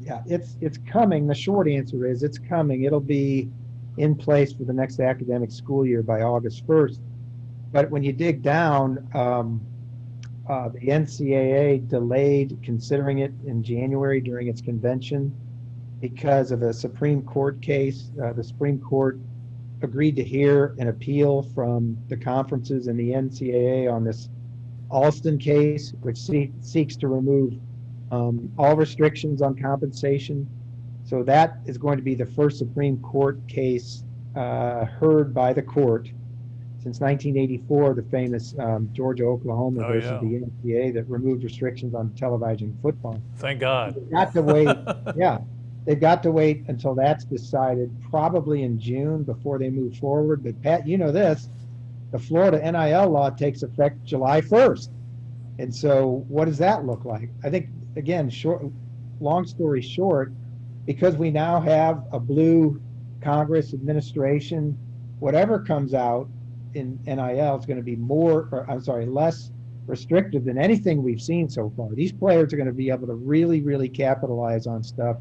Yeah, it's coming. The short answer is it's coming. It'll be in place for the next academic school year by August 1st. But when you dig down, the NCAA delayed considering it in January during its convention because of a Supreme Court case. The Supreme Court agreed to hear an appeal from the conferences and the NCAA on this Alston case, which seeks to remove all restrictions on compensation. So that is going to be the first Supreme Court case heard by the court since 1984, the famous Georgia-Oklahoma versus the NCAA that removed restrictions on televising football. Thank God. They've got to wait. They've got to wait until that's decided, probably in June, before they move forward. But Pat, this, the Florida NIL law takes effect July 1st. And so what does that look like? I think, again, long story short, because we now have a blue Congress administration, whatever comes out in NIL is going to be less restrictive than anything we've seen so far. These players are going to be able to really, really capitalize on stuff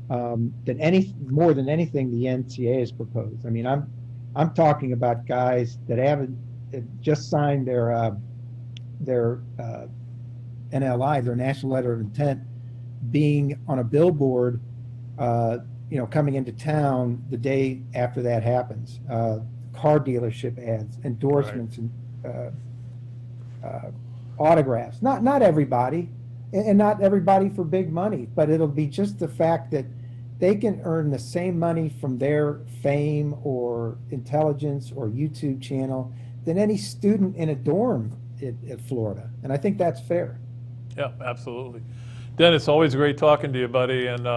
more than anything the NCAA has proposed. I mean, I'm talking about guys that haven't just signed their NLI, their National Letter of Intent, being on a billboard, coming into town the day after that happens. car dealership ads, endorsements, and autographs. Not everybody, and not everybody for big money, but it'll be just the fact that they can earn the same money from their fame or intelligence or YouTube channel than any student in a dorm at Florida. And I think that's fair. Yeah, absolutely. Dennis, always great talking to you, buddy. And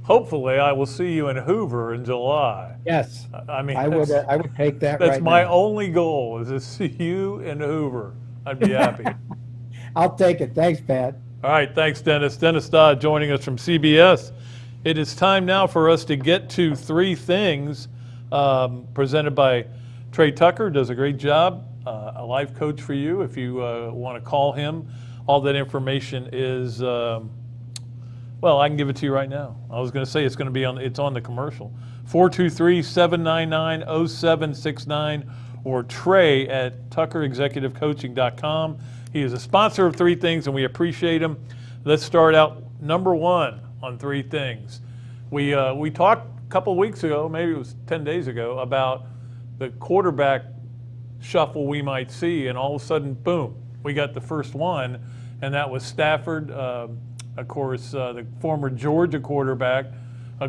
hopefully I will see you in Hoover in July. Yes. I mean, I would take that that's right my now. only goal, is to see you in Hoover. I'd be happy. I'll take it. Thanks, Pat. All right, thanks, Dennis. Dennis Dodd joining us from CBS. It is time now for us to get to Three Things, presented by Trey Tucker. Does a great job, a life coach for you if you want to call him. All that information is, well, I can give it to you right now. I was going to say it's going to be it's on the commercial. 423-799-0769 or Trey at tuckerexecutivecoaching.com. He is a sponsor of Three Things, and we appreciate him. Let's start out number one on Three Things. We talked a couple of weeks ago, maybe it was 10 days ago, about the quarterback shuffle we might see, and all of a sudden, boom, we got the first one, and that was Stafford, of course, the former Georgia quarterback,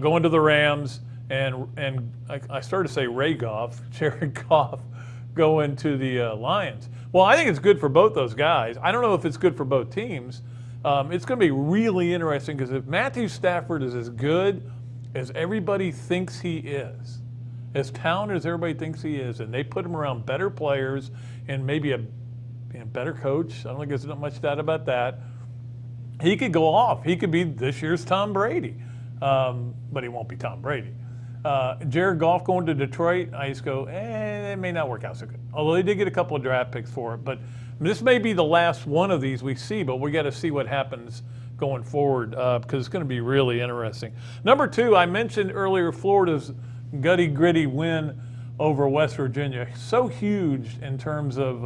going to the Rams, and I started to say Jared Goff, going to the Lions. Well, I think it's good for both those guys. I don't know if it's good for both teams. It's going to be really interesting, because if Matthew Stafford is as good as everybody thinks he is, as talented as everybody thinks he is, and they put him around better players and maybe a better coach, I don't think there's not much doubt about that, he could go off. He could be this year's Tom Brady, but he won't be Tom Brady. Jared Goff going to Detroit, I just go, it may not work out so good. Although they did get a couple of draft picks for it. But this may be the last one of these we see, but we got to see what happens going forward, because it's going to be really interesting. Number two, I mentioned earlier Florida's gritty win over West Virginia. So huge in terms of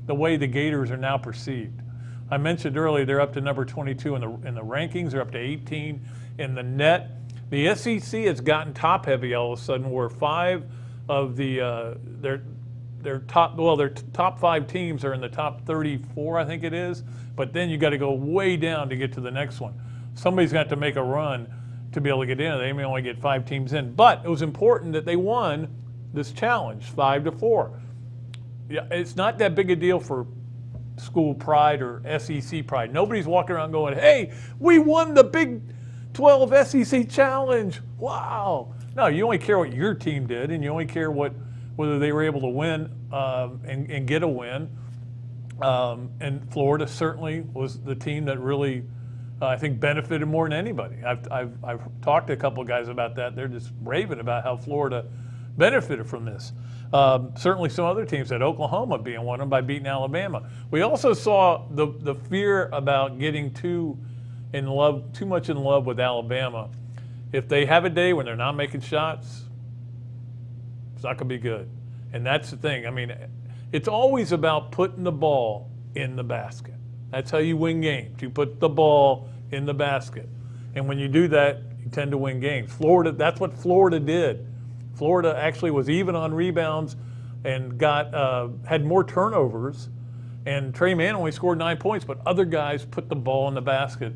the way the Gators are now perceived. I mentioned earlier they're up to number 22 in the rankings. They're up to 18 in the net. The SEC has gotten top heavy all of a sudden, where five of their top five teams are in the top 34, I think it is. But then you got to go way down to get to the next one. Somebody's got to make a run to be able to get in. They may only get 5 teams in, but it was important that they won this challenge 5-4. Yeah, it's not that big a deal for school pride or SEC pride. Nobody's walking around going, "Hey, we won the Big 12 SEC challenge! Wow!" No, you only care what your team did, and you only care whether they were able to win and get a win. And Florida certainly was the team that really, I think, benefited more than anybody. I've talked to a couple of guys about that. They're just raving about how Florida benefited from this. Certainly some other teams, had Oklahoma being one of them by beating Alabama. We also saw the fear about getting too much in love with Alabama. If they have a day when they're not making shots, it's not going to be good. And that's the thing. I mean, it's always about putting the ball in the basket. That's how you win games. You put the ball in the basket. And when you do that, you tend to win games. Florida, that's what Florida did. Florida actually was even on rebounds and had more turnovers. And Trey Mann only scored 9 points, but other guys put the ball in the basket.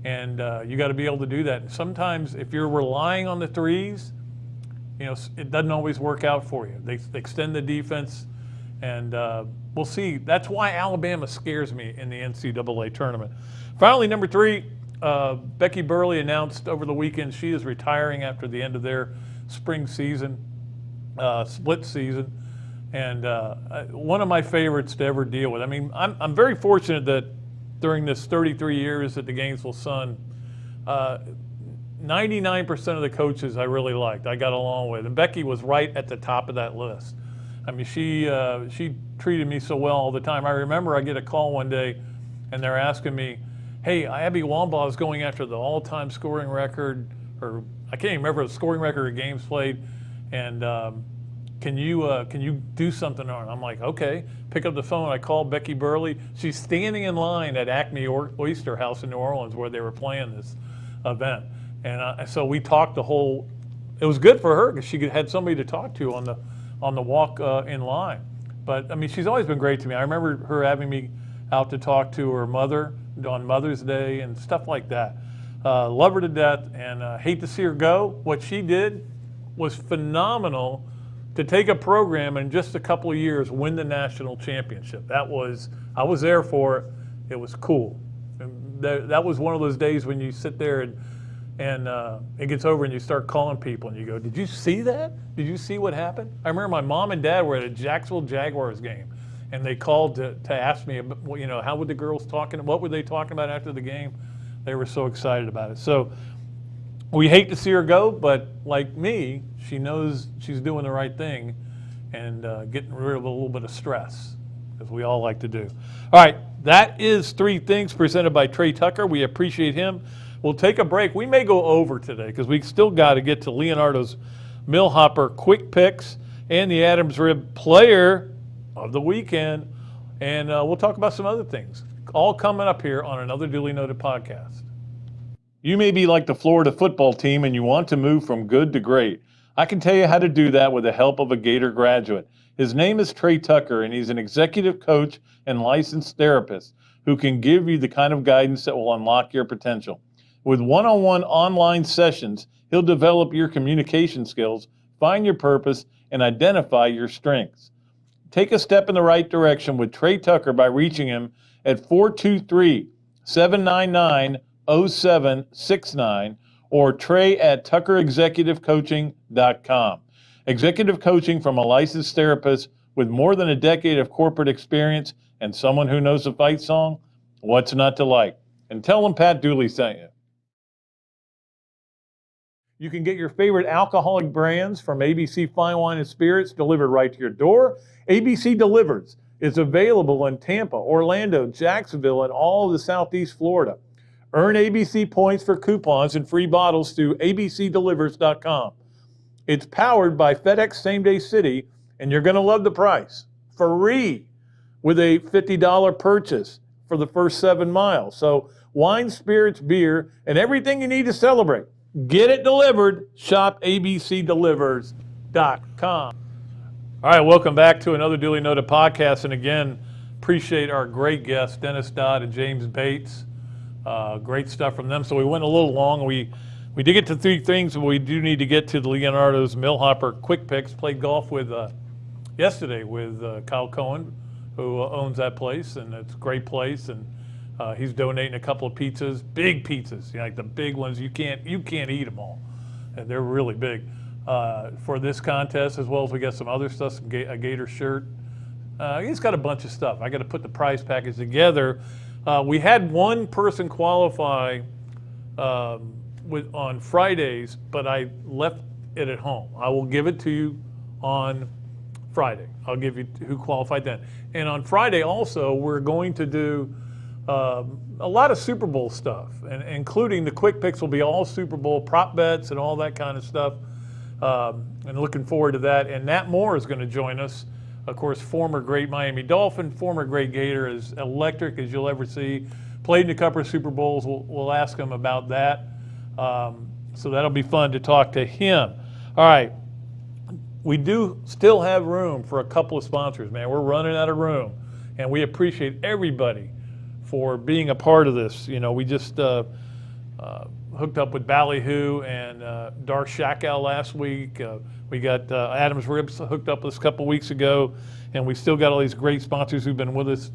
And you got to be able to do that. And sometimes if you're relying on the threes, it doesn't always work out for you. They extend the defense, and we'll see. That's why Alabama scares me in the NCAA tournament. Finally, number 3, Becky Burleigh announced over the weekend she is retiring after the end of their spring season, split season. And one of my favorites to ever deal with. I mean, I'm very fortunate that during this 33 years at the Gainesville Sun, 99% of the coaches I really liked, I got along with. And Becky was right at the top of that list. I mean, she treated me so well all the time. I remember I get a call one day, and they're asking me, "Hey, Abby Wambach is going after the all-time scoring record, or I can't even remember the scoring record of games played, and can you do something on it?" I'm like, okay. Pick up the phone. I call Becky Burleigh. She's standing in line at Acme Oyster House in New Orleans where they were playing this event. And so we talked it was good for her because she had somebody to talk to on on the walk in line. But, I mean, she's always been great to me. I remember her having me out to talk to her mother on Mother's Day and stuff like that. Love her to death, and hate to see her go. What she did was phenomenal to take a program and in just a couple of years win the national championship. I was there for it. It was cool. And that was one of those days when you sit there and it gets over and you start calling people and you go, did you see that? Did you see what happened? I remember my mom and dad were at a Jacksonville Jaguars game, and they called to ask me, how were the girls talking? What were they talking about after the game? They were so excited about it. So we hate to see her go, but like me, she knows she's doing the right thing and getting rid of a little bit of stress, as we all like to do. All right, that is 3 Things presented by Trey Tucker. We appreciate him. We'll take a break. We may go over today because we still got to get to Leonardo's Millhopper quick picks and the Adams Rib player of the weekend. And we'll talk about some other things. All coming up here on Another Dooley Noted Podcast. You may be like the Florida football team and you want to move from good to great. I can tell you how to do that with the help of a Gator graduate. His name is Trey Tucker, and he's an executive coach and licensed therapist who can give you the kind of guidance that will unlock your potential. With one-on-one online sessions, he'll develop your communication skills, find your purpose, and identify your strengths. Take a step in the right direction with Trey Tucker by reaching him at 423-799-0769 or Trey at tuckerexecutivecoaching.com. Executive coaching from a licensed therapist with more than a decade of corporate experience and someone who knows the fight song, what's not to like? And tell them Pat Dooley sent you. You can get your favorite alcoholic brands from ABC Fine Wine and Spirits delivered right to your door. ABC Delivers is available in Tampa, Orlando, Jacksonville, and all of the Southeast Florida. Earn ABC points for coupons and free bottles through abcdelivers.com. It's powered by FedEx Same Day City, and you're going to love the price. Free with a $50 purchase for the first 7 miles. So wine, spirits, beer, and everything you need to celebrate. Get it delivered. Shop abcdelivers.com. All right, welcome back to Another Dooley Noted Podcast. And again, appreciate our great guests, Dennis Dodd and James Bates. Great stuff from them. So we went a little long. We did get to 3 things, but we do need to get to the Leonardo's Millhopper quick picks. Played golf with yesterday with Kyle Cohen, who owns that place, and it's a great place. And he's donating a couple of pizzas, big pizzas, like the big ones. You can't eat them all, and they're really big for this contest, as well as we got some other stuff, a Gator shirt. He's got a bunch of stuff. I got to put the prize package together. We had one person qualify on Fridays, but I left it at home. I will give it to you on Friday. I'll give you who qualified then. And on Friday also, we're going to do a lot of Super Bowl stuff, and including the quick picks will be all Super Bowl prop bets and all that kind of stuff. And looking forward to that. And Nat Moore is going to join us. Of course, former great Miami Dolphin, former great Gator, as electric as you'll ever see. Played in a couple of Super Bowls. We'll ask him about that. So that'll be fun to talk to him. All right. We do still have room for a couple of sponsors, man. We're running out of room. And we appreciate everybody for being a part of this. You know, we just hooked up with Ballyhoo and Dar Shakow last week. We got Adams Ribs hooked up with us a couple weeks ago, and we still got all these great sponsors who've been with us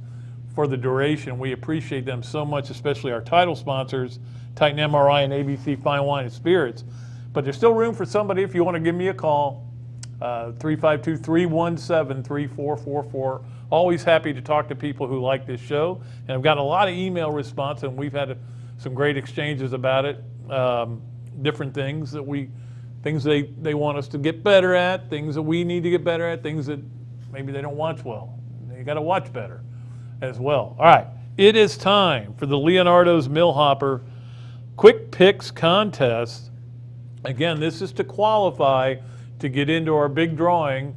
for the duration. We appreciate them so much, especially our title sponsors, Titan MRI and ABC Fine Wine and Spirits. But there's still room for somebody if you want to give me a call, 352-317-3444. Always happy to talk to people who like this show. And I've got a lot of email response, and we've had some great exchanges about it. Different things that they want us to get better at, things that we need to get better at, things that maybe they don't watch well. You got to watch better as well. All right, it is time for the Leonardo's Millhopper Quick Picks Contest. Again, this is to qualify to get into our big drawing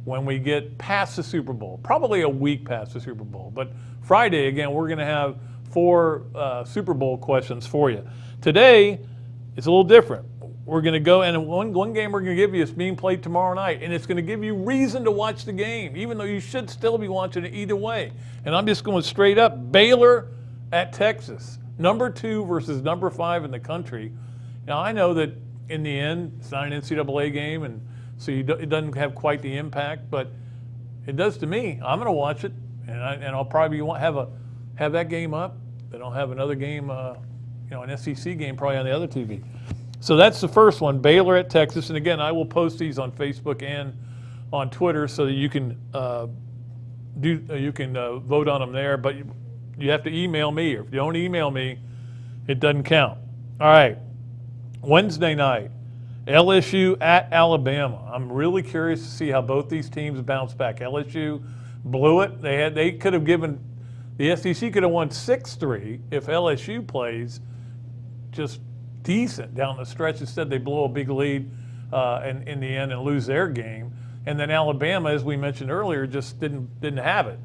when we get past the Super Bowl, probably a week past the Super Bowl. But Friday, again, we're going to have 4 Super Bowl questions for you. Today, it's a little different. we're going to go, and one game we're going to give you is being played tomorrow night, and it's going to give you reason to watch the game, even though you should still be watching it either way. And I'm just going straight up, Baylor at Texas, number 2 versus number 5 in the country. Now, I know that in the end, it's not an NCAA game, and so it doesn't have quite the impact, but it does to me. I'm going to watch it, and I'll probably have that game up, then I'll have another game, an SEC game probably on the other TV. So that's the first one, Baylor at Texas. And again, I will post these on Facebook and on Twitter so that you can vote on them there. But you have to email me, or if you don't email me, it doesn't count. All right, Wednesday night, LSU at Alabama. I'm really curious to see how both these teams bounce back. LSU blew it. They could have given the SEC could have won 6-3 if LSU plays just decent down the stretch. Instead, they blow a big lead in the end and lose their game. And then Alabama, as we mentioned earlier, just didn't have it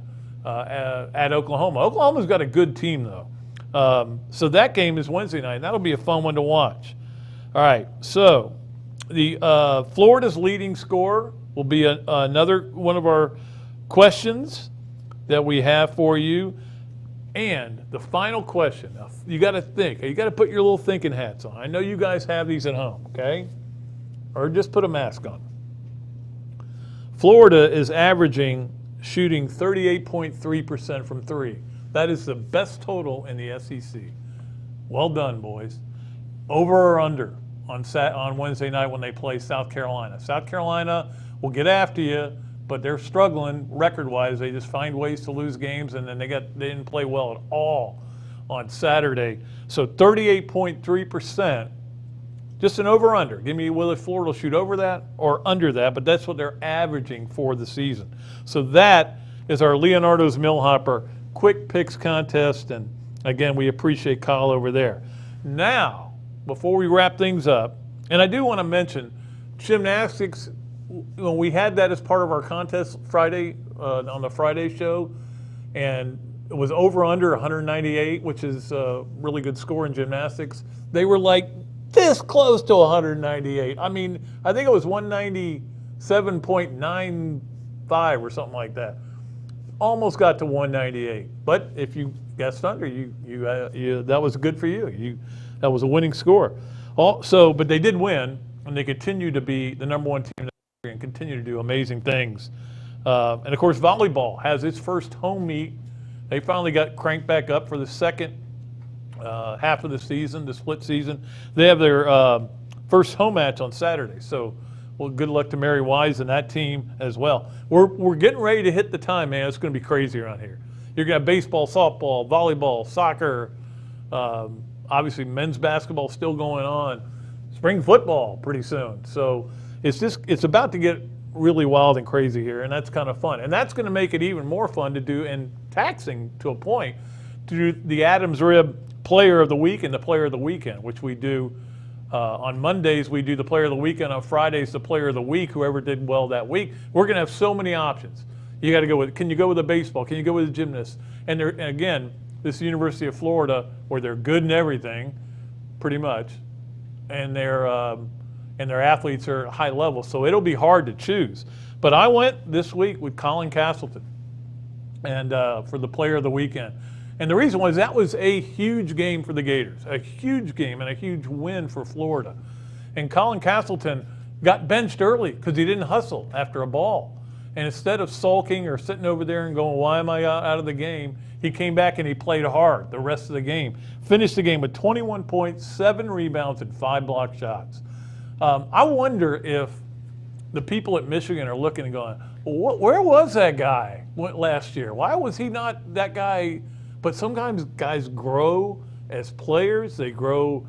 at Oklahoma. Oklahoma's got a good team, though. So that game is Wednesday night. That'll be a fun one to watch. All right, so the Florida's leading scorer will be another one of our questions that we have for you. And the final question, now you got to think, you got to put your little thinking hats on. I know you guys have these at home, okay? Or just put a mask on. Florida is shooting 38.3% from 3. That is the best total in the SEC. Well done, boys. Over or under on Wednesday night when they play South Carolina. South Carolina will get after you, but they're struggling record-wise. They just find ways to lose games, and then they didn't play well at all on Saturday. So 38.3%, just an over-under. Give me whether Florida will shoot over that or under that, but that's what they're averaging for the season. So that is our Leonardo's Millhopper Quick Picks contest, and again, we appreciate Kyle over there. Now, before we wrap things up, and I do want to mention gymnastics. When we had that as part of our contest Friday on the Friday show, and it was over under 198, which is a really good score in gymnastics. They were like this close to 198. I mean, I think it was 197.95 or something like that. Almost got to 198. But if you guessed under, that was good for you. That was a winning score. But they did win, and they continue to be the number 1 team and continue to do amazing things. And of course, volleyball has its first home meet. They finally got cranked back up for the second half of the season, the split season. They have their first home match on Saturday. So, well, good luck to Mary Wise and that team as well. We're getting ready to hit the time, man. It's going to be crazy around here. You're going to have baseball, softball, volleyball, soccer, obviously men's basketball still going on, spring football pretty soon. So it's about to get really wild and crazy here, and that's kind of fun. And that's going to make it even more fun to do, and taxing to a point, to do the Adams Rib Player of the Week and the Player of the Weekend, which we do on Mondays. We do the Player of the Weekend. On Fridays, the Player of the Week, whoever did well that week. We're going to have so many options. You got to go with, can you go with a baseball? Can you go with a gymnast? And again, this University of Florida, where they're good in everything, pretty much, and their athletes are high level, so it'll be hard to choose. But I went this week with Colin Castleton and for the Player of the Weekend. And the reason was that was a huge game for the Gators, a huge game and a huge win for Florida. And Colin Castleton got benched early because he didn't hustle after a ball. And instead of sulking or sitting over there and going, why am I out of the game, he came back and he played hard the rest of the game. Finished the game with 21 points, 7 rebounds, and 5 block shots. I wonder if the people at Michigan are looking and going, well, where was that guy last year? Why was he not that guy? But sometimes guys grow as players. They grow,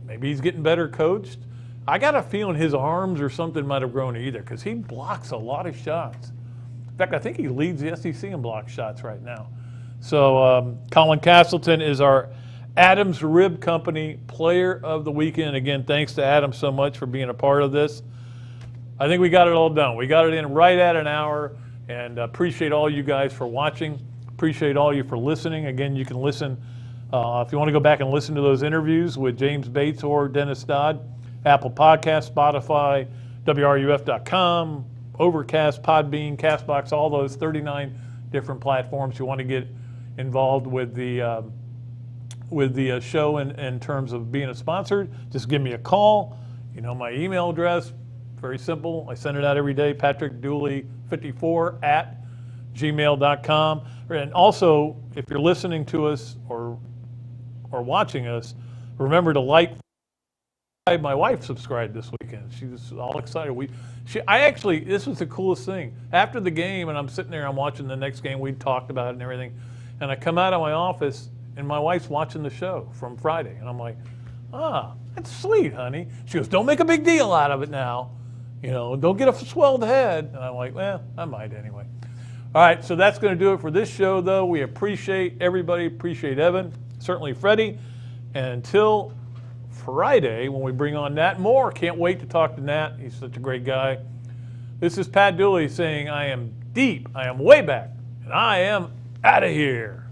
maybe he's getting better coached. I got a feeling his arms or something might have grown either, because he blocks a lot of shots. In fact, I think he leads the SEC in block shots right now. So Colin Castleton is our Adams Rib Company Player of the Weekend. Again, thanks to Adam so much for being a part of this. I think we got it all done. We got it in right at an hour, and appreciate all you guys for watching. Appreciate all you for listening. Again, you can listen if you want to go back and listen to those interviews with James Bates or Dennis Dodd. Apple Podcasts, Spotify, WRUF.com, Overcast, Podbean, CastBox, all those 39 different platforms. You want to get involved with the show in terms of being a sponsor, just give me a call. You know my email address, very simple. I send it out every day, patrickdooley54@gmail.com. And also, if you're listening to us or watching us, remember to like. My wife subscribed this weekend. She was all excited. This was the coolest thing. After the game, and I'm sitting there, I'm watching the next game. We talked about it and everything. And I come out of my office, and my wife's watching the show from Friday. And I'm like, that's sweet, honey. She goes, don't make a big deal out of it now. You know, don't get a swelled head. And I'm like, well, I might anyway. All right, so that's going to do it for this show, though. We appreciate everybody. Appreciate Evan, certainly Freddie. And until Friday, when we bring on Nat Moore, can't wait to talk to Nat. He's such a great guy. This is Pat Dooley saying I am deep, I am way back, and I am out of here.